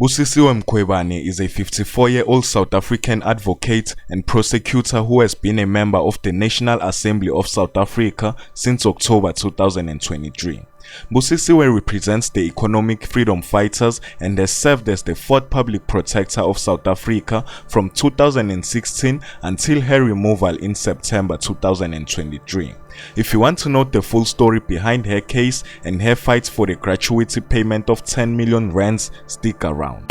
Busisiwe Mkhwebane is a 54-year-old South African advocate and prosecutor who has been a member of the National Assembly of South Africa since October 2023. Busisiwe represents the economic freedom fighters and has served as the fourth public protector of South Africa from 2016 until her removal in September 2023. If you want to know the full story behind her case and her fight for the gratuity payment of 10 million rands, stick around.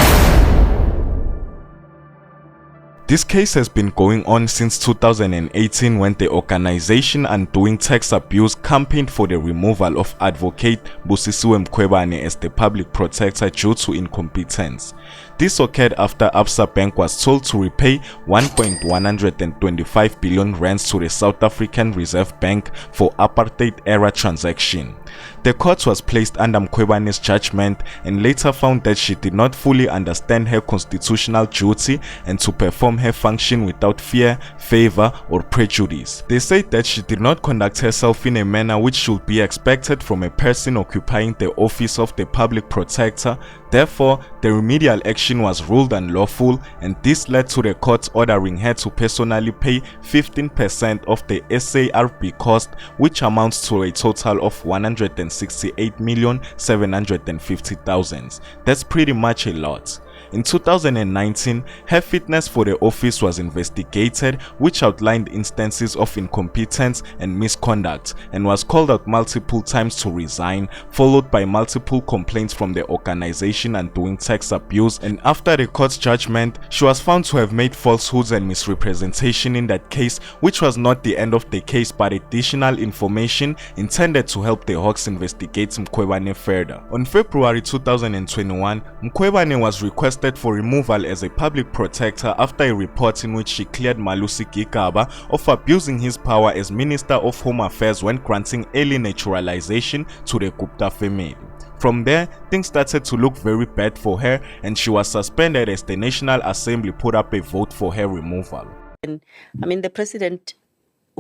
This case has been going on since 2018 when the organization Undoing Tax Abuse campaigned for the removal of advocate Busisiwe Mkhwebane as the public protector due to incompetence. This occurred after Absa Bank was told to repay 1.125 billion rands to the South African Reserve Bank for apartheid-era transaction. The court was placed under Mkhwebane's judgment and later found that she did not fully understand her constitutional duty and to perform her function without fear, favor, or prejudice. They said that she did not conduct herself in a manner which should be expected from a person occupying the office of the public protector. Therefore, the remedial action was ruled unlawful, and this led to the court ordering her to personally pay 15% of the SARB cost, which amounts to a total of 168,750,000. That's pretty much a lot. In 2019, her fitness for the office was investigated, which outlined instances of incompetence and misconduct, and was called out multiple times to resign, followed by multiple complaints from the organization Undoing Tax Abuse. And after the court's judgment, she was found to have made falsehoods and misrepresentation in that case, which was not the end of the case but additional information intended to help the Hawks investigate Mkhwebane further. On February 2021, Mkhwebane was requested for removal as a public protector after a report in which she cleared Malusi Gigaba of abusing his power as Minister of Home Affairs when granting early naturalization to the Gupta family. From there, things started to look very bad for her and she was suspended as the National Assembly put up a vote for her removal. I mean, the president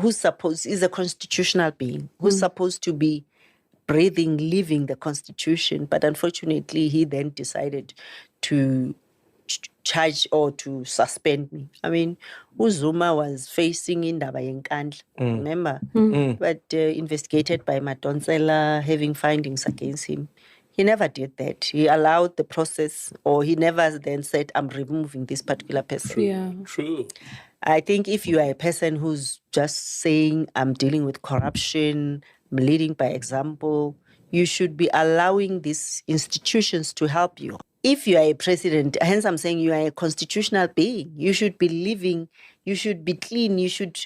is a constitutional being, who's supposed to be breathing, living the constitution, but unfortunately he then decided to charge or to suspend me. I mean, Uzuma was facing Indaba Yenkandla, remember? But investigated by Madonsela, having findings against him. He never did that. He allowed the process, or he never then said, I'm removing this particular person. Yeah. True. I think if you are a person who's just saying, I'm dealing with corruption, I'm leading by example, you should be allowing these institutions to help you. If you are a president, hence I'm saying you are a constitutional being, you should be living, you should be clean, you should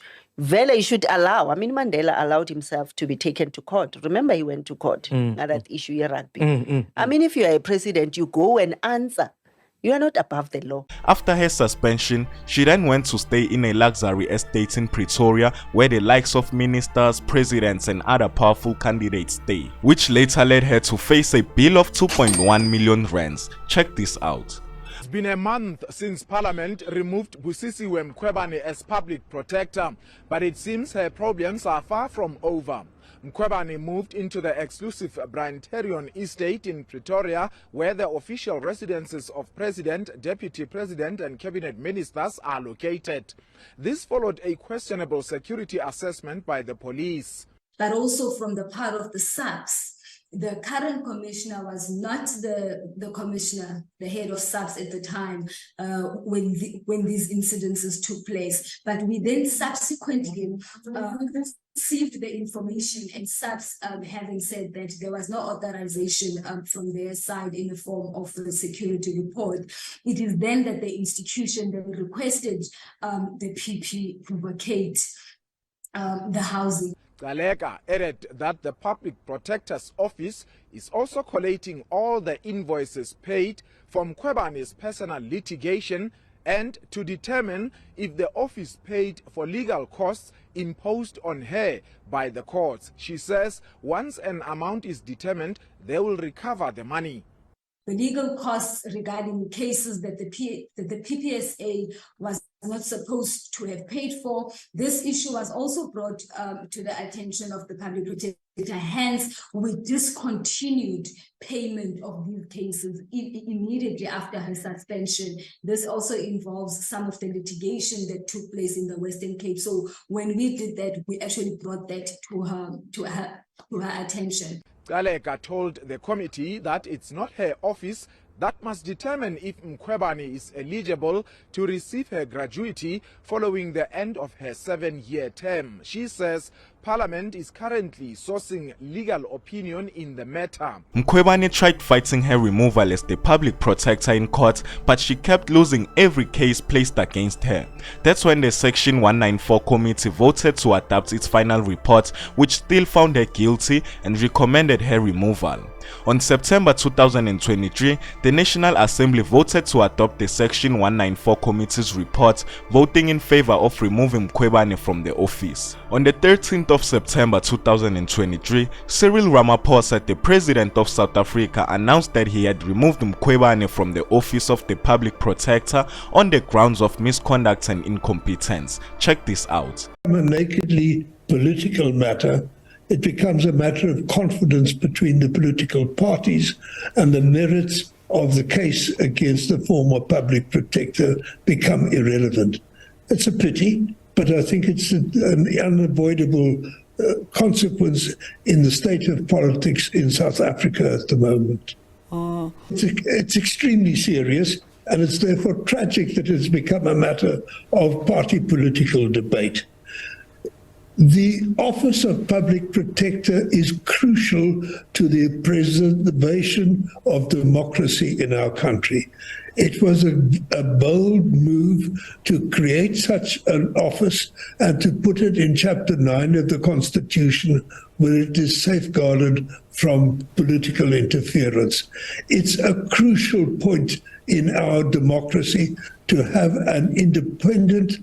allow. I mean, Mandela allowed himself to be taken to court. Remember, he went to court at that issue in rugby. I mean, if you are a president, you go and answer. You are not above the law. After her suspension, she then went to stay in a luxury estate in Pretoria where the likes of ministers, presidents and other powerful candidates stay, which later led her to face a bill of 2.1 million rands. Check this out. It's been a month since Parliament removed Busisiwe Mkhwebane as public protector, but it seems her problems are far from over. Mkhwebane moved into the exclusive Bryanterion estate in Pretoria, where the official residences of President, Deputy President and Cabinet Ministers are located. This followed a questionable security assessment by the police. But also from the part of the SAPS, the current commissioner was not the commissioner, the head of SAPS at the time when these incidences took place. But we then subsequently received the information and SAPS having said that there was no authorization from their side in the form of the security report. It is then that the institution then requested the PP to vacate the housing. Galega added that the Public Protector's Office is also collating all the invoices paid from Mkhwebane's personal litigation and to determine if the office paid for legal costs imposed on her by the courts. She says once an amount is determined, they will recover the money. the legal costs regarding cases that the PPSA was not supposed to have paid for. This issue was also brought to the attention of the public protector. Hence, we discontinued payment of these cases immediately after her suspension. This also involves some of the litigation that took place in the Western Cape. So when we did that, we actually brought that to her attention. Galeka told the committee that it's not her office that must determine if Mkhwebane is eligible to receive her gratuity following the end of her 7-year term. She says Parliament is currently sourcing legal opinion in the matter. Mkhwebane tried fighting her removal as the public protector in court, but she kept losing every case placed against her. That's when the Section 194 committee voted to adopt its final report, which still found her guilty and recommended her removal. On September 2023, the National Assembly voted to adopt the Section 194 committee's report, voting in favor of removing Mkhwebane from the office. On the 13th of September 2023, Cyril Ramaphosa, the President of South Africa, announced that he had removed Mkhwebane from the office of the Public Protector on the grounds of misconduct and incompetence. Check this out. A nakedly political matter. It becomes a matter of confidence between the political parties, and the merits of the case against the former public protector become irrelevant. It's a pity, but I think it's an unavoidable consequence in the state of politics in South Africa at the moment. It's extremely serious, and it's therefore tragic that it's become a matter of party political debate. The Office of Public Protector is crucial to the preservation of democracy in our country. It was a bold move to create such an office and to put it in Chapter 9 of the Constitution, where it is safeguarded from political interference. It's a crucial point in our democracy to have an independent,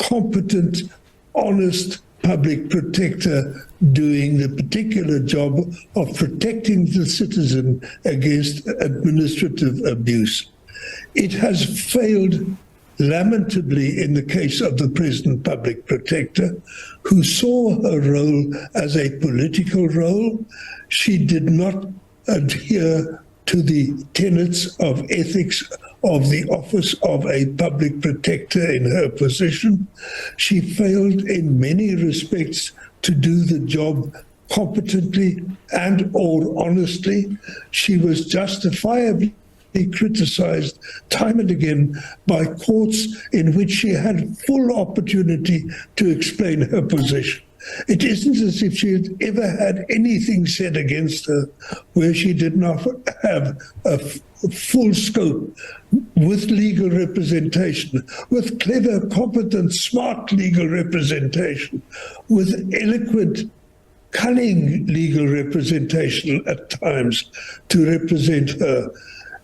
competent, honest public protector doing the particular job of protecting the citizen against administrative abuse. It has failed lamentably in the case of the present public protector, who saw her role as a political role. She did not adhere to the tenets of ethics of the office of a public protector in her position. She failed in many respects to do the job competently and or honestly. She was justifiably criticized time and again by courts in which she had full opportunity to explain her position. It isn't as if she had ever had anything said against her where she did not have a full scope with legal representation, with clever, competent, smart legal representation, with eloquent, cunning legal representation at times to represent her.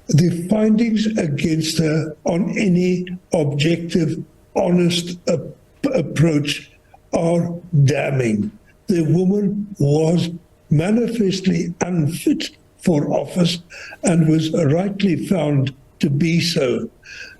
The findings against her on any objective, honest approach are damning. The woman was manifestly unfit for office and was rightly found to be so.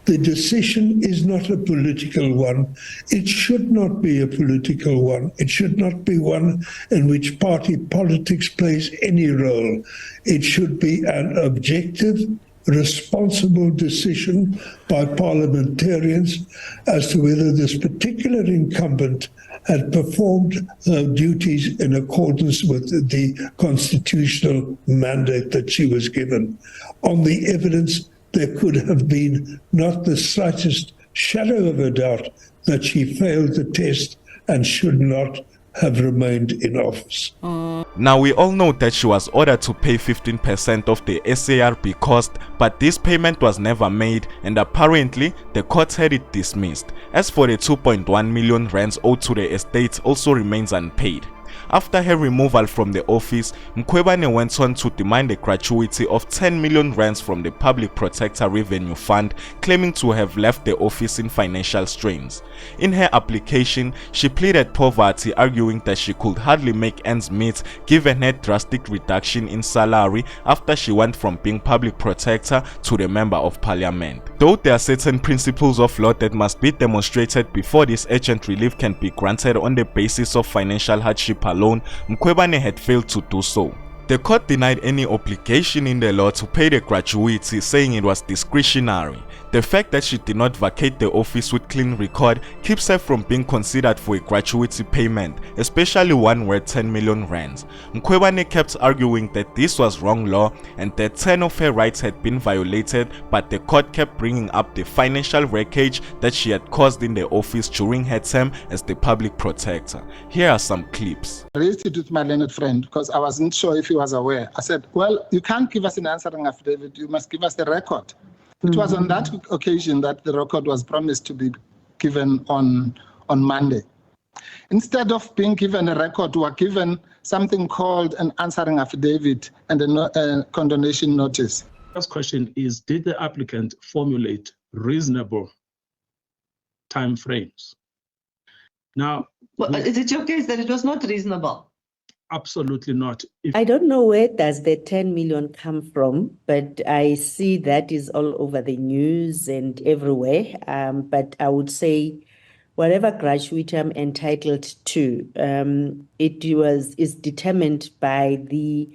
The decision is not a political one. It should not be a political one. It should not be one in which party politics plays any role. It should be an objective, responsible decision by parliamentarians as to whether this particular incumbent had performed her duties in accordance with the constitutional mandate that she was given. On the evidence, there could have been not the slightest shadow of a doubt that she failed the test and should not have remained in office. Now we all know that she was ordered to pay 15% of the SARP cost, but this payment was never made, and apparently the court had it dismissed. As for the 2.1 million rands owed to the estate also remains unpaid. After her removal from the office, Mkhwebane went on to demand a gratuity of 10 million rands from the Public Protector Revenue Fund, claiming to have left the office in financial strains. In her application, she pleaded poverty, arguing that she could hardly make ends meet given her drastic reduction in salary after she went from being Public Protector to the Member of Parliament. Though there are certain principles of law that must be demonstrated before this urgent relief can be granted on the basis of financial hardship alone, Mkhwebane had failed to do so. The court denied any obligation in the law to pay the gratuity, saying it was discretionary. The fact that she did not vacate the office with clean record keeps her from being considered for a gratuity payment, especially one worth 10 million rands. Mkhwebane kept arguing that this was wrong law and that 10 of her rights had been violated, but the court kept bringing up the financial wreckage that she had caused in the office during her term as the Public Protector. Here are some clips. I raised it with my learned friend because I wasn't sure if he was aware. I said, well, you can't give us an answering affidavit, you must give us the record. It was on that occasion that the record was promised to be given on Monday. Instead of being given a record, we were given something called an answering affidavit and a condonation notice. First question is, did the applicant formulate reasonable time frames? Now, well, is it your case that it was not reasonable? Absolutely not. I don't know where does the 10 million come from, but I see that is all over the news and everywhere. But I would say whatever gratuity I'm entitled to, is determined by the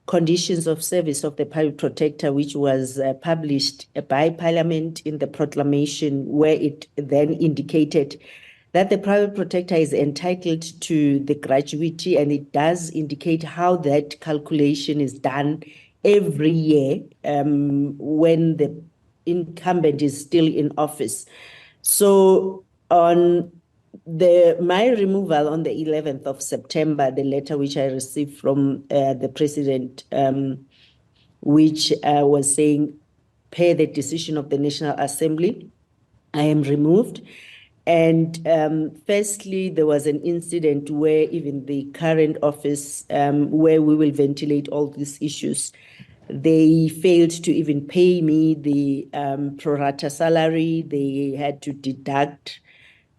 conditions of service of the Public Protector, which was published by Parliament in the proclamation, where it then indicated that the Private Protector is entitled to the gratuity, and it does indicate how that calculation is done every year when the incumbent is still in office. So on my removal on the 11th of September, the letter which I received from the President, which was saying, per the decision of the National Assembly, I am removed. And firstly, there was an incident where even the current office, where we will ventilate all these issues, they failed to even pay me the pro rata salary. They had to deduct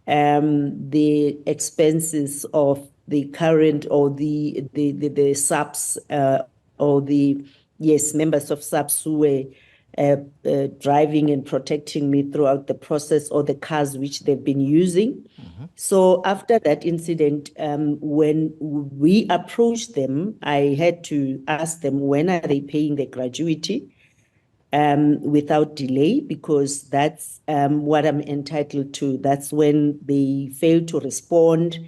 the expenses of the current or the subs or the members of subs who were driving and protecting me throughout the process, or the cars which they've been using. So after that incident, when we approached them, I had to ask them, when are they paying the gratuity without delay, because that's what I'm entitled to. That's when they failed to respond.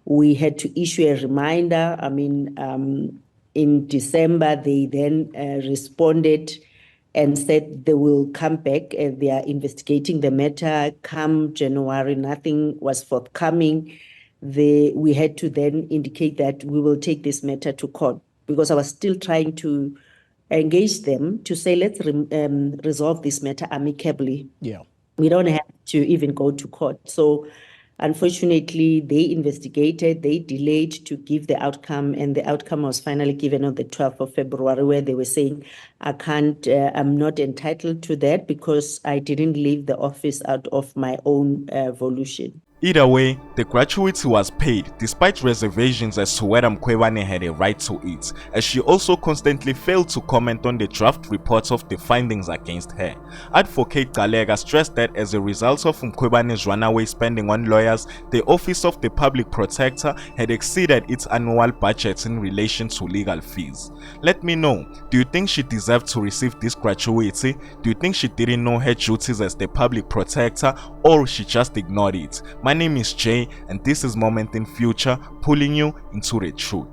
We had to issue a reminder. I mean, in December, they then responded and said they will come back and they are investigating the matter. Come January, nothing was forthcoming. We had to then indicate that we will take this matter to court, because I was still trying to engage them to say, let's resolve this matter amicably. Yeah. We don't have to even go to court. So unfortunately, they investigated, they delayed to give the outcome, and the outcome was finally given on the 12th of February, where they were saying, I'm not entitled to that because I didn't leave the office out of my own volition. Either way, the gratuity was paid despite reservations as to whether Mkhwebane had a right to it, as she also constantly failed to comment on the draft reports of the findings against her. Advocate Galega stressed that as a result of Mkhwebane's runaway spending on lawyers, the Office of the Public Protector had exceeded its annual budget in relation to legal fees. Let me know, do you think she deserved to receive this gratuity? Do you think she didn't know her duties as the Public Protector, or she just ignored it? My name is Jay, and this is Moment in Future, pulling you into the truth.